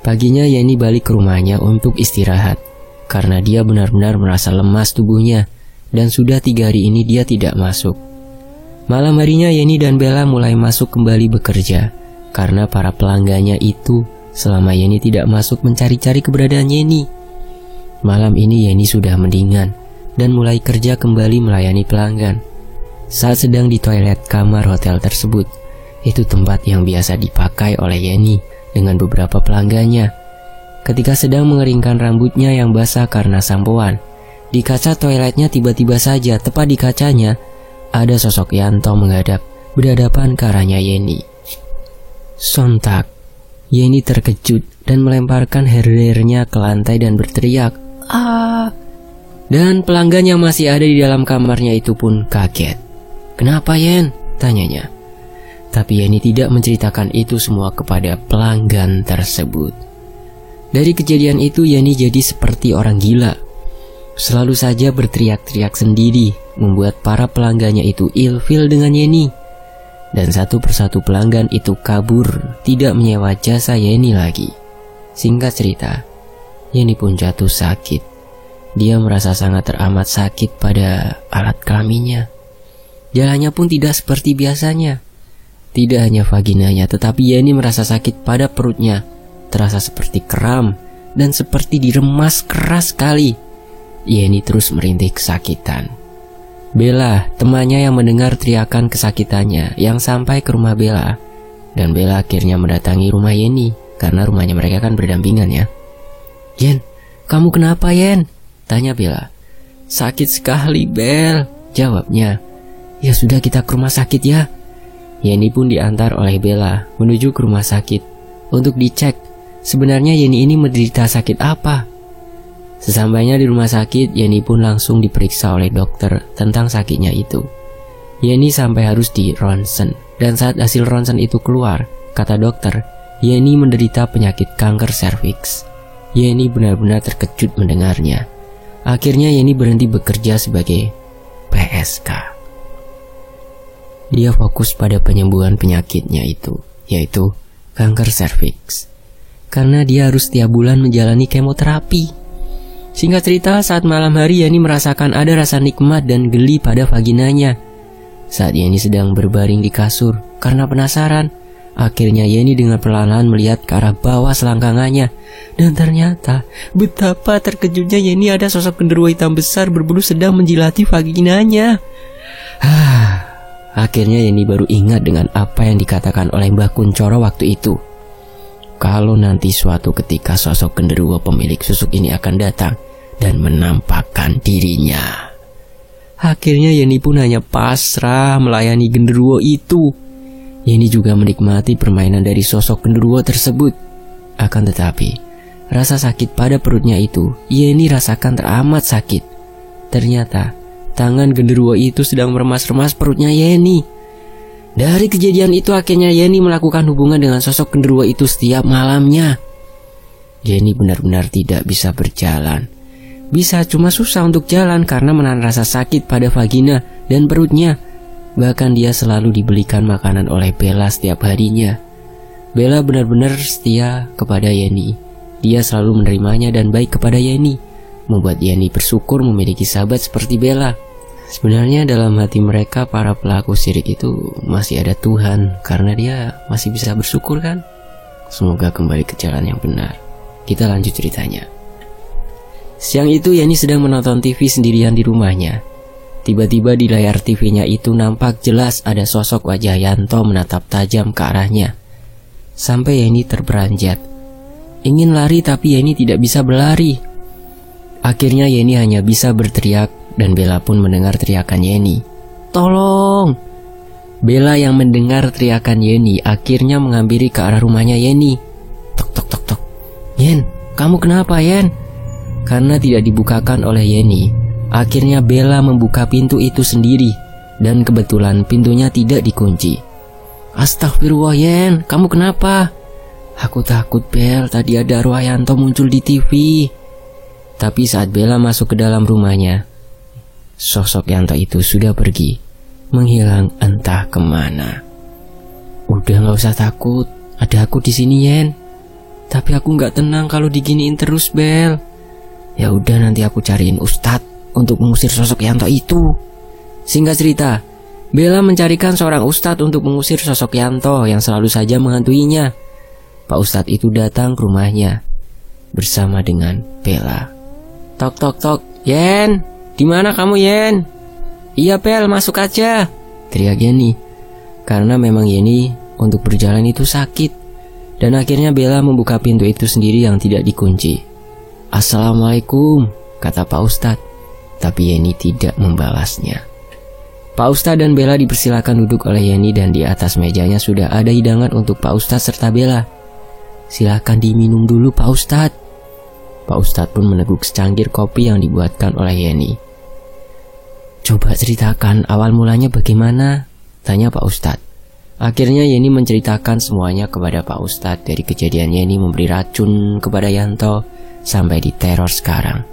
Paginya Yeni balik ke rumahnya untuk istirahat karena dia benar-benar merasa lemas tubuhnya dan sudah 3 hari ini dia tidak masuk. Malam harinya Yeni dan Bella mulai masuk kembali bekerja karena para pelanggannya itu selama Yeni tidak masuk mencari-cari keberadaan Yeni. Malam ini Yeni sudah mendingan dan mulai kerja kembali melayani pelanggan. Saat sedang di toilet kamar hotel tersebut, itu tempat yang biasa dipakai oleh Yeni dengan beberapa pelanggannya. Ketika sedang mengeringkan rambutnya yang basah karena sampoan, di kaca toiletnya tiba-tiba saja tepat di kacanya ada sosok Yanto menghadap berhadapan ke arahnya Yeni. Sontak, Yeni terkejut dan melemparkan hair-dryer-nya ke lantai dan berteriak, "Ah!" Dan pelanggan yang masih ada di dalam kamarnya itu pun kaget. "Kenapa Yen?" tanyanya. Tapi Yeni tidak menceritakan itu semua kepada pelanggan tersebut. Dari kejadian itu Yeni jadi seperti orang gila. Selalu saja berteriak-teriak sendiri, membuat para pelanggannya itu ilfil dengan Yeni. Dan satu persatu pelanggan itu kabur, tidak menyewa jasa Yeni lagi. Singkat cerita, Yeni pun jatuh sakit. Dia merasa sangat teramat sakit pada alat kelaminnya. Jalannya pun tidak seperti biasanya. Tidak hanya vaginanya, tetapi Yeni merasa sakit pada perutnya. Terasa seperti kram dan seperti diremas keras sekali. Yeni terus merintih kesakitan. Bella, temannya yang mendengar teriakan kesakitannya yang sampai ke rumah Bella. Dan Bella akhirnya mendatangi rumah Yeni, karena rumahnya mereka kan berdampingan ya. "Yen, kamu kenapa Yen?" tanya Bella. "Sakit sekali Bel," jawabnya. "Ya sudah, kita ke rumah sakit ya." Yeni pun diantar oleh Bella menuju ke rumah sakit untuk dicek sebenarnya Yeni ini menderita sakit apa. Sesampainya di rumah sakit, Yeni pun langsung diperiksa oleh dokter tentang sakitnya itu. Yeni sampai harus di ronsen, dan saat hasil ronsen itu keluar, kata dokter, Yeni menderita penyakit kanker serviks. Yeni benar-benar terkejut mendengarnya. Akhirnya Yeni berhenti bekerja sebagai PSK. Dia fokus pada penyembuhan penyakitnya itu, yaitu kanker serviks. Karena dia harus tiap bulan menjalani kemoterapi. Singkat cerita, saat malam hari Yeni merasakan ada rasa nikmat dan geli pada vaginanya. Saat Yeni sedang berbaring di kasur karena penasaran, akhirnya Yeni dengan perlahan-lahan melihat ke arah bawah selangkangannya. Dan ternyata betapa terkejutnya Yeni, ada sosok genderuwo hitam besar berbulu sedang menjilati vaginanya. Akhirnya Yeni baru ingat dengan apa yang dikatakan oleh Mbah Kuncoro waktu itu. Kalau nanti suatu ketika sosok genderuwo pemilik susuk ini akan datang dan menampakkan dirinya. Akhirnya Yeni pun hanya pasrah melayani genderuwo itu. Yeni juga menikmati permainan dari sosok genderuwo tersebut. Akan tetapi, rasa sakit pada perutnya itu Yeni rasakan teramat sakit. Ternyata tangan genderuwo itu sedang meremas-remas perutnya Yeni. Dari kejadian itu akhirnya Yeni melakukan hubungan dengan sosok genderuwo itu setiap malamnya. Yeni benar-benar tidak bisa berjalan. Bisa cuma susah untuk jalan karena menahan rasa sakit pada vagina dan perutnya. Bahkan dia selalu dibelikan makanan oleh Bella setiap harinya. Bella benar-benar setia kepada Yeni. Dia selalu menerimanya dan baik kepada Yeni, membuat Yeni bersyukur memiliki sahabat seperti Bella. Sebenarnya dalam hati mereka, para pelaku syirik itu masih ada Tuhan, karena dia masih bisa bersyukur kan. Semoga kembali ke jalan yang benar. Kita lanjut ceritanya. Siang itu Yeni sedang menonton TV sendirian di rumahnya. Tiba-tiba di layar TV-nya itu nampak jelas ada sosok wajah Yanto menatap tajam ke arahnya. Sampai Yeni terperanjat. Ingin lari tapi Yeni tidak bisa berlari. Akhirnya Yeni hanya bisa berteriak dan Bella pun mendengar teriakan Yeni. Tolong! Bella yang mendengar teriakan Yeni akhirnya menghampiri ke arah rumahnya Yeni. Tok tok tok tok. Yen, kamu kenapa Yen? Karena tidak dibukakan oleh Yeni, akhirnya Bella membuka pintu itu sendiri. Dan kebetulan pintunya tidak dikunci. Astagfirullah Yen, kamu kenapa? Aku takut Bel, tadi ada arwah Yanto muncul di TV. Tapi saat Bella masuk ke dalam rumahnya, sosok Yanto itu sudah pergi, menghilang entah kemana. Udah gak usah takut, ada aku di sini Yen. Tapi aku gak tenang kalau diginiin terus Bel. Ya udah nanti aku cariin ustadz untuk mengusir sosok Yanto itu. Singkat cerita, Bella mencarikan seorang ustadz untuk mengusir sosok Yanto yang selalu saja menghantuinya. Pak ustadz itu datang ke rumahnya bersama dengan Bella. Tok tok tok, Yen, di mana kamu Yen? Iya Bel, masuk aja, teriak Yeni. Karena memang Yeni untuk berjalan itu sakit. Dan akhirnya Bella membuka pintu itu sendiri yang tidak dikunci. Assalamualaikum, kata Pak Ustadz. Tapi Yeni tidak membalasnya. Pak Ustadz dan Bella dipersilakan duduk oleh Yeni dan di atas mejanya sudah ada hidangan untuk Pak Ustadz serta Bella. Silakan diminum dulu Pak Ustadz. Pak Ustadz pun meneguk secangkir kopi yang dibuatkan oleh Yeni. Coba ceritakan awal mulanya bagaimana? Tanya Pak Ustadz. Akhirnya Yeni menceritakan semuanya kepada Pak Ustadz, dari kejadian Yeni memberi racun kepada Yanto sampai diteror sekarang.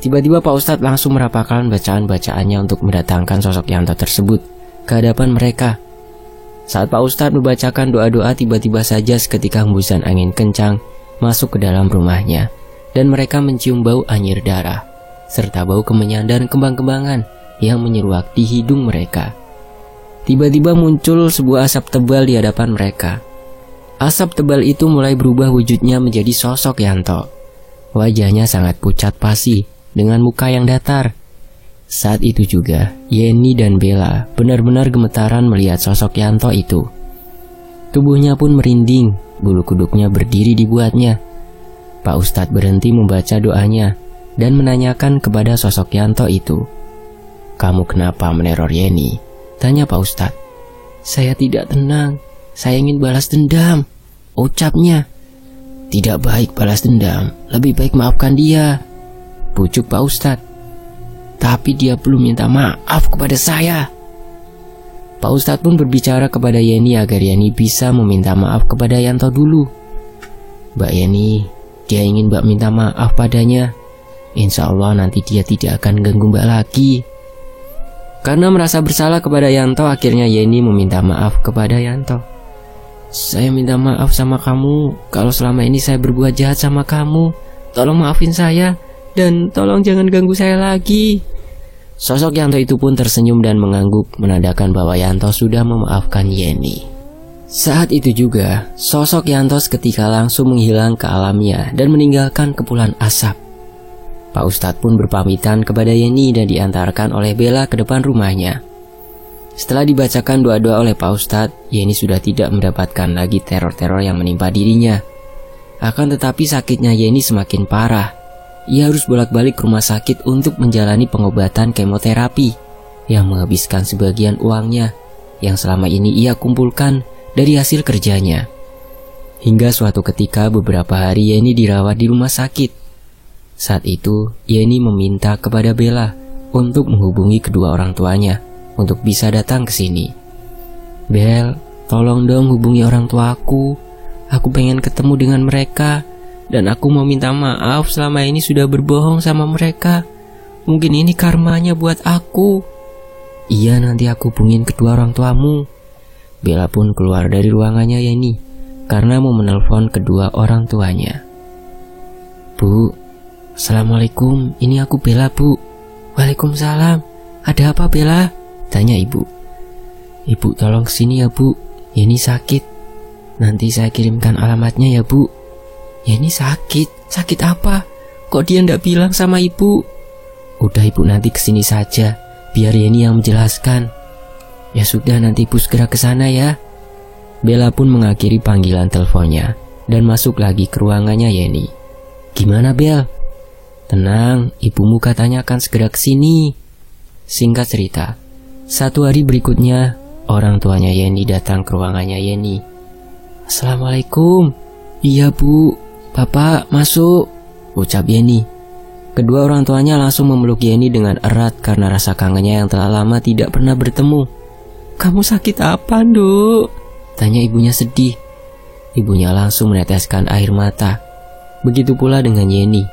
Tiba-tiba Pak Ustadz langsung merapalkan bacaan-bacaannya untuk mendatangkan sosok Yanto tersebut ke hadapan mereka. Saat Pak Ustadz membacakan doa-doa, tiba-tiba saja seketika hembusan angin kencang masuk ke dalam rumahnya dan mereka mencium bau anyir darah serta bau kemenyan dan kembang-kembangan yang menyeruak di hidung mereka. Tiba-tiba muncul sebuah asap tebal di hadapan mereka. Asap tebal itu mulai berubah wujudnya menjadi sosok Yanto. Wajahnya sangat pucat pasi dengan muka yang datar. Saat itu juga Yeni dan Bella benar-benar gemetaran melihat sosok Yanto itu. Tubuhnya pun merinding, bulu kuduknya berdiri di buatnya. Pak Ustadz berhenti membaca doanya dan menanyakan kepada sosok Yanto itu. Kamu kenapa meneror Yeni? Tanya Pak Ustadz. Saya tidak tenang, saya ingin balas dendam, ucapnya. Tidak baik balas dendam, lebih baik maafkan dia, pucuk Pak Ustadz. Tapi dia belum minta maaf kepada saya. Pak Ustadz pun berbicara kepada Yeni agar Yeni bisa meminta maaf kepada Yanto dulu. Mbak Yeni, dia ingin Mbak minta maaf padanya. Insya Allah nanti dia tidak akan ganggu Mbak lagi. Karena merasa bersalah kepada Yanto, akhirnya Yeni meminta maaf kepada Yanto. Saya minta maaf sama kamu kalau selama ini saya berbuat jahat sama kamu. Tolong maafin saya dan tolong jangan ganggu saya lagi. Sosok Yanto itu pun tersenyum dan mengangguk menandakan bahwa Yanto sudah memaafkan Yeni. Saat itu juga sosok Yanto seketika langsung menghilang ke alamnya dan meninggalkan kepulan asap. Pak Ustadz pun berpamitan kepada Yeni dan diantarkan oleh Bella ke depan rumahnya. Setelah dibacakan doa-doa oleh Pak Ustadz, Yeni sudah tidak mendapatkan lagi teror-teror yang menimpa dirinya. Akan tetapi sakitnya Yeni semakin parah. Ia harus bolak-balik ke rumah sakit untuk menjalani pengobatan kemoterapi yang menghabiskan sebagian uangnya yang selama ini ia kumpulkan dari hasil kerjanya. Hingga suatu ketika beberapa hari Yeni dirawat di rumah sakit. Saat itu Yeni meminta kepada Bella untuk menghubungi kedua orang tuanya untuk bisa datang ke sini. Bel, tolong dong hubungi orang tuaku. Aku pengen ketemu dengan mereka dan aku mau minta maaf selama ini sudah berbohong sama mereka. Mungkin ini karmanya buat aku. Iya, nanti aku hubungin kedua orang tuamu. Bella pun keluar dari ruangannya Yeni karena mau menelpon kedua orang tuanya. Bu, Assalamualaikum, ini aku Bella bu. Waalaikumsalam. Ada apa Bella? Tanya ibu. Ibu tolong kesini ya bu, Yeni sakit. Nanti saya kirimkan alamatnya ya bu. Yeni sakit? Sakit apa? Kok dia ndak bilang sama ibu? Udah ibu nanti kesini saja, biar Yeni yang menjelaskan. Ya sudah, nanti ibu segera kesana ya. Bella pun mengakhiri panggilan teleponnya dan masuk lagi ke ruangannya Yeni. Gimana Bel? Tenang, ibumu katanya akan segera kesini. Singkat cerita, 1 hari berikutnya, orang tuanya Yeni datang ke ruangannya Yeni. Assalamualaikum. Iya bu, bapak masuk, ucap Yeni. Kedua orang tuanya langsung memeluk Yeni dengan erat karena rasa kangennya yang telah lama tidak pernah bertemu. Kamu sakit apa, Nduk? Tanya ibunya sedih. Ibunya langsung meneteskan air mata. Begitu pula dengan Yeni,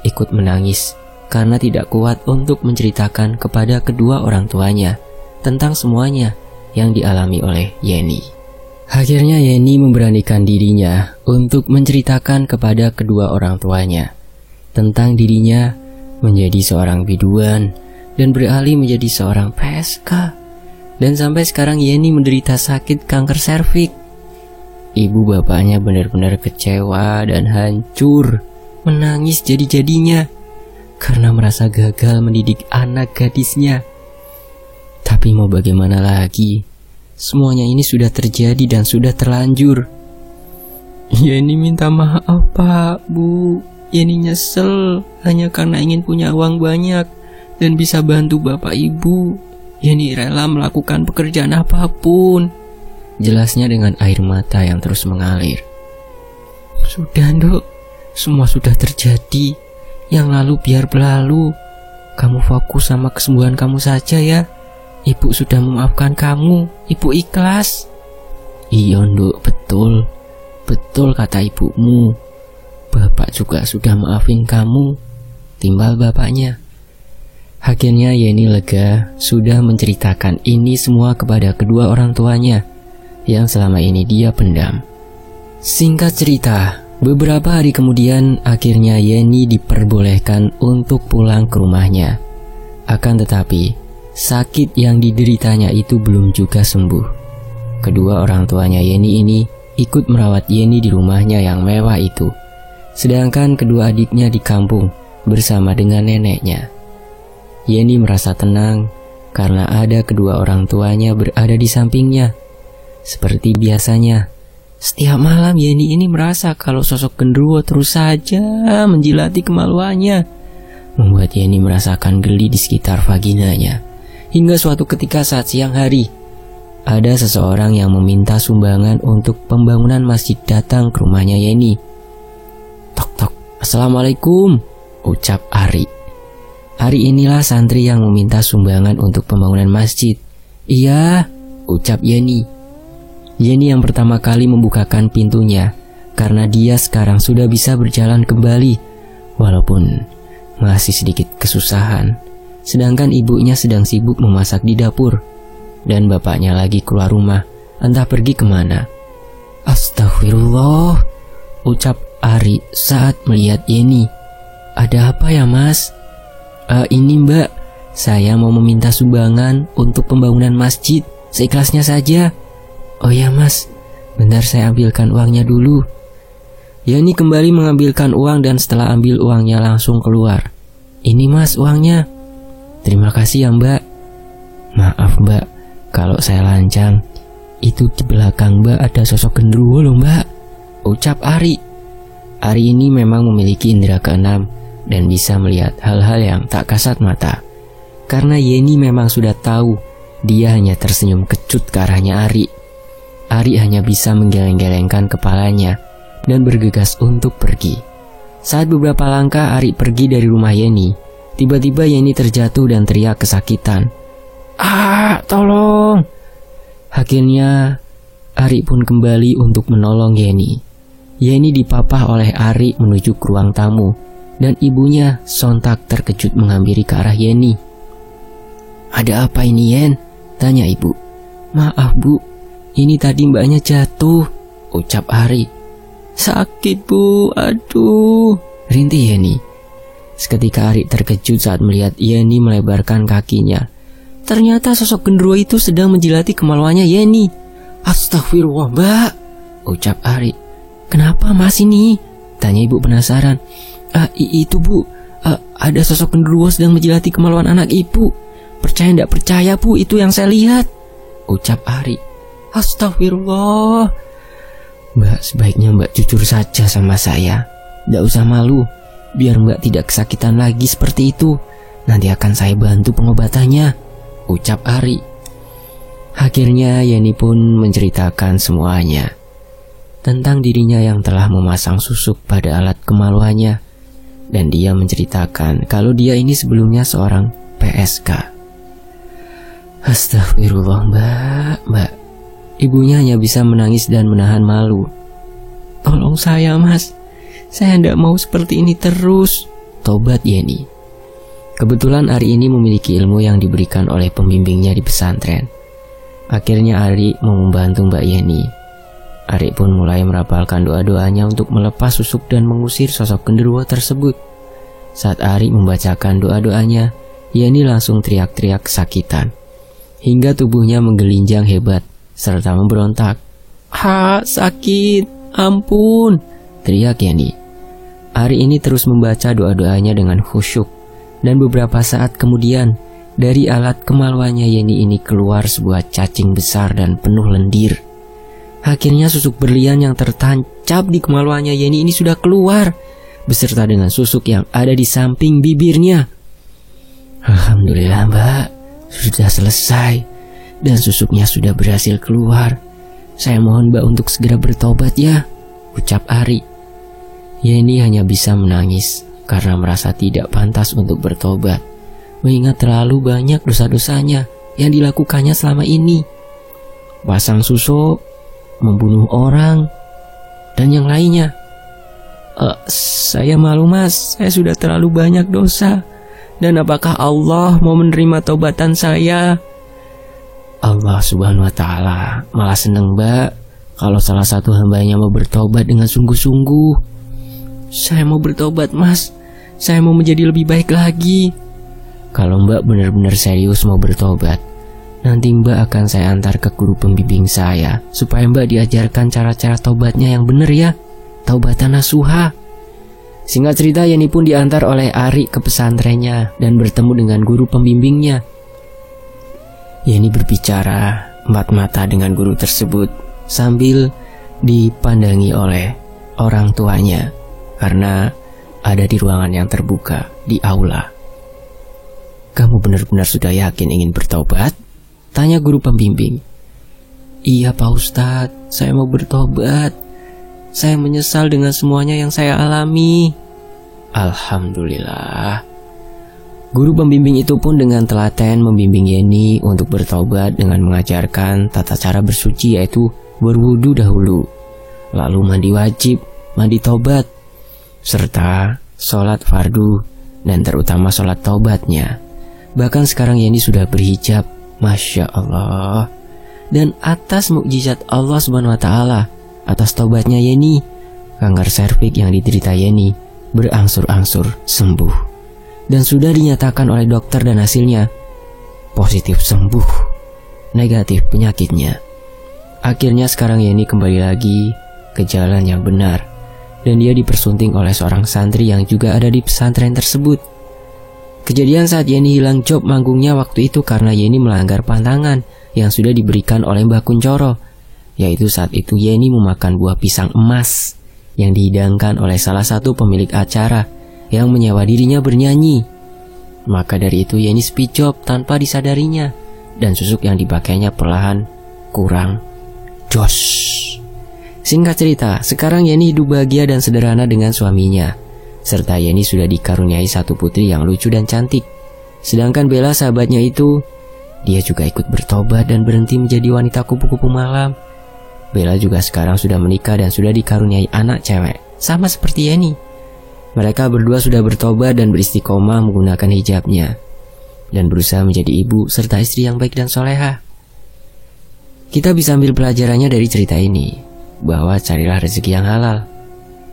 ikut menangis karena tidak kuat untuk menceritakan kepada kedua orang tuanya tentang semuanya yang dialami oleh Yeni. Akhirnya Yeni memberanikan dirinya untuk menceritakan kepada kedua orang tuanya tentang dirinya menjadi seorang biduan dan beralih menjadi seorang PSK. Dan sampai sekarang Yeni menderita sakit kanker serviks. Ibu bapaknya benar-benar kecewa dan hancur, menangis jadi-jadinya karena merasa gagal mendidik anak gadisnya. Tapi mau bagaimana lagi? Semuanya ini sudah terjadi dan sudah terlanjur. Yeni minta maaf Pak, Bu. Yeni nyesel hanya karena ingin punya uang banyak dan bisa bantu bapak ibu. Yeni rela melakukan pekerjaan apapun, jelasnya dengan air mata yang terus mengalir. Sudah Nduk, semua sudah terjadi. Yang lalu biar berlalu. Kamu fokus sama kesembuhan kamu saja ya. Ibu sudah memaafkan kamu, ibu ikhlas. Iya Nduk, betul. Betul kata ibumu. Bapak juga sudah maafin kamu, timbal bapaknya. Akhirnya Yeni lega sudah menceritakan ini semua kepada kedua orang tuanya yang selama ini dia pendam. Singkat cerita, beberapa hari kemudian akhirnya Yeni diperbolehkan untuk pulang ke rumahnya. Akan tetapi sakit yang dideritanya itu belum juga sembuh. Kedua orang tuanya Yeni ini ikut merawat Yeni di rumahnya yang mewah itu, sedangkan kedua adiknya di kampung bersama dengan neneknya. Yeni merasa tenang karena ada kedua orang tuanya berada di sampingnya. Seperti biasanya, setiap malam Yeni ini merasa kalau sosok genderuwo terus saja menjilati kemaluannya, membuat Yeni merasakan geli di sekitar vaginanya. Hingga suatu ketika saat siang hari, ada seseorang yang meminta sumbangan untuk pembangunan masjid datang ke rumahnya Yeni. Tok tok, Assalamualaikum, ucap Ari. Ari inilah santri yang meminta sumbangan untuk pembangunan masjid. Iya, ucap Yeni. Yeni yang pertama kali membukakan pintunya karena dia sekarang sudah bisa berjalan kembali, walaupun masih sedikit kesusahan. Sedangkan ibunya sedang sibuk memasak di dapur dan bapaknya lagi keluar rumah, entah pergi kemana. Astagfirullah, ucap Ari saat melihat Yeni. Ada apa ya mas? Ini mbak, saya mau meminta sumbangan untuk pembangunan masjid, seikhlasnya saja. Oh ya mas, bentar saya ambilkan uangnya dulu. Yeni kembali mengambilkan uang dan setelah ambil uangnya langsung keluar. Ini mas uangnya. Terima kasih ya mbak. Maaf mbak, kalau saya lancang. Itu di belakang mbak ada sosok genderuwo loh mbak, ucap Ari. Ari ini memang memiliki indera keenam dan bisa melihat hal-hal yang tak kasat mata. Karena Yeni memang sudah tahu, dia hanya tersenyum kecut ke arahnya Ari. Ari hanya bisa menggeleng-gelengkan kepalanya dan bergegas untuk pergi. Saat beberapa langkah Ari pergi dari rumah Yeni, tiba-tiba Yeni terjatuh dan teriak kesakitan. Tolong! Akhirnya Ari pun kembali untuk menolong Yeni. Yeni dipapah oleh Ari menuju ke ruang tamu dan ibunya sontak terkejut menghampiri ke arah Yeni. Ada apa ini Yen? Tanya ibu. Maaf bu, ini tadi mbaknya jatuh, ucap Ari. Sakit bu, aduh, rintih Yeni. Seketika Ari terkejut saat melihat Yeni melebarkan kakinya. Ternyata sosok genderuwo itu sedang menjilati kemaluannya Yeni. Astagfirullah mbak, ucap Ari. Kenapa mas ini? Tanya ibu penasaran. Itu Bu, ada sosok genderuwo sedang menjilati kemaluan anak ibu. Percaya ndak percaya Bu, itu yang saya lihat, ucap Ari. Astagfirullah. Mbak, sebaiknya Mbak jujur saja sama saya. Ndak usah malu, biar Mbak tidak kesakitan lagi seperti itu. Nanti akan saya bantu pengobatannya, ucap Ari. Akhirnya Yeni pun menceritakan semuanya tentang dirinya yang telah memasang susuk pada alat kemaluannya. Dan dia menceritakan kalau dia ini sebelumnya seorang PSK. Astagfirullah Mbak. Ibunya hanya bisa menangis dan menahan malu. Tolong saya Mas, saya tidak mau seperti ini terus, tobat Yeni. Kebetulan Ari ini memiliki ilmu yang diberikan oleh pembimbingnya di pesantren. Akhirnya Ari mau membantu Mbak Yeni. Ari pun mulai merapalkan doa-doanya untuk melepas susuk dan mengusir sosok genderuwo tersebut. Saat Ari membacakan doa-doanya, Yeni langsung teriak-teriak kesakitan, hingga tubuhnya menggelinjang hebat serta memberontak. Sakit, ampun, teriak Yeni. Ari ini terus membaca doa-doanya dengan khusyuk. Dan beberapa saat kemudian, dari alat kemaluannya Yeni ini keluar sebuah cacing besar dan penuh lendir. Akhirnya susuk berlian yang tertancap di kemaluannya Yeni ini sudah keluar, beserta dengan susuk yang ada di samping bibirnya. Alhamdulillah Mbak, sudah selesai dan susuknya sudah berhasil keluar. Saya mohon Mbak untuk segera bertobat ya, ucap Ari. Yeni hanya bisa menangis karena merasa tidak pantas untuk bertobat, mengingat terlalu banyak dosa-dosanya yang dilakukannya selama ini. Pasang susuk, membunuh orang, dan yang lainnya. Saya malu Mas, saya sudah terlalu banyak dosa. Dan apakah Allah mau menerima taubatan saya? Allah Subhanahu wa Ta'ala malah senang Mbak kalau salah satu hambanya mau bertobat dengan sungguh-sungguh. Saya mau bertobat Mas, saya mau menjadi lebih baik lagi. Kalau Mbak benar-benar serius mau bertobat, nanti Mbak akan saya antar ke guru pembimbing saya, supaya Mbak diajarkan cara-cara tobatnya yang benar ya, taubatan nasuha. Singkat cerita, Yeni pun diantar oleh Ari ke pesantrennya dan bertemu dengan guru pembimbingnya. Yeni berbicara empat mata dengan guru tersebut sambil dipandangi oleh orang tuanya karena ada di ruangan yang terbuka di aula. Kamu benar-benar sudah yakin ingin bertobat? Tanya guru pembimbing. Iya Pak Ustadz, saya mau bertobat. Saya menyesal dengan semuanya yang saya alami. Alhamdulillah. Guru pembimbing itu pun dengan telaten membimbing Yeni untuk bertobat dengan mengajarkan tata cara bersuci, yaitu berwudu dahulu, lalu mandi wajib, mandi tobat, serta sholat fardu dan terutama sholat taubatnya. Bahkan sekarang Yeni sudah berhijab, Masya Allah. Dan atas mukjizat Allah Subhanahu wa Ta'ala, atas taubatnya Yeni, kanker serviks yang diderita Yeni berangsur-angsur sembuh. Dan sudah dinyatakan oleh dokter dan hasilnya positif sembuh, negatif penyakitnya. Akhirnya sekarang Yeni kembali lagi ke jalan yang benar, dan dia dipersunting oleh seorang santri yang juga ada di pesantren tersebut. Kejadian saat Yeni hilang job manggungnya waktu itu karena Yeni melanggar pantangan yang sudah diberikan oleh Mbah Kuncoro, yaitu saat itu Yeni memakan buah pisang emas yang dihidangkan oleh salah satu pemilik acara yang menyewa dirinya bernyanyi. Maka dari itu Yeni speed job tanpa disadarinya, dan susuk yang dipakainya perlahan kurang jos. Singkat cerita, sekarang Yeni hidup bahagia dan sederhana dengan suaminya, serta Yeni sudah dikaruniai satu putri yang lucu dan cantik. Sedangkan Bella sahabatnya itu, dia juga ikut bertobat dan berhenti menjadi wanita kupu-kupu malam. Bella juga sekarang sudah menikah dan sudah dikaruniai anak cewek, sama seperti Yeni. Mereka berdua sudah bertobat dan beristiqomah menggunakan hijabnya, dan berusaha menjadi ibu serta istri yang baik dan soleha. Kita bisa ambil pelajarannya dari cerita ini, bahwa carilah rezeki yang halal.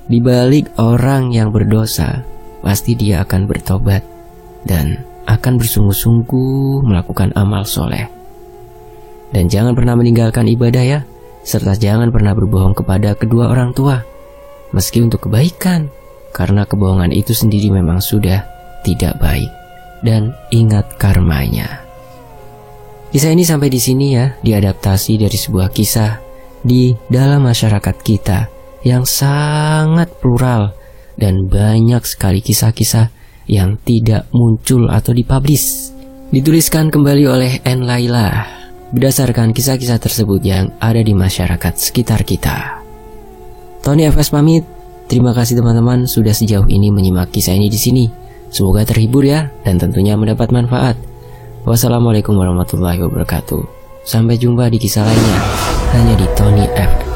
Di balik orang yang berdosa, pasti dia akan bertobat dan akan bersungguh-sungguh melakukan amal soleh. Dan jangan pernah meninggalkan ibadah ya, serta jangan pernah berbohong kepada kedua orang tua, meski untuk kebaikan. karena kebohongan itu sendiri memang sudah tidak baik. Dan ingat karmanya. Kisah ini sampai di sini ya, diadaptasi dari sebuah kisah di dalam masyarakat kita yang sangat plural dan banyak sekali kisah-kisah yang tidak muncul atau dipublish. Dituliskan kembali oleh N. Laila berdasarkan kisah-kisah tersebut yang ada di masyarakat sekitar kita. Tony FS pamit. Terima kasih teman-teman sudah sejauh ini menyimak kisah ini di sini. Semoga terhibur ya dan tentunya mendapat manfaat. Wassalamualaikum warahmatullahi wabarakatuh. Sampai jumpa di kisah lainnya hanya di Tony FS.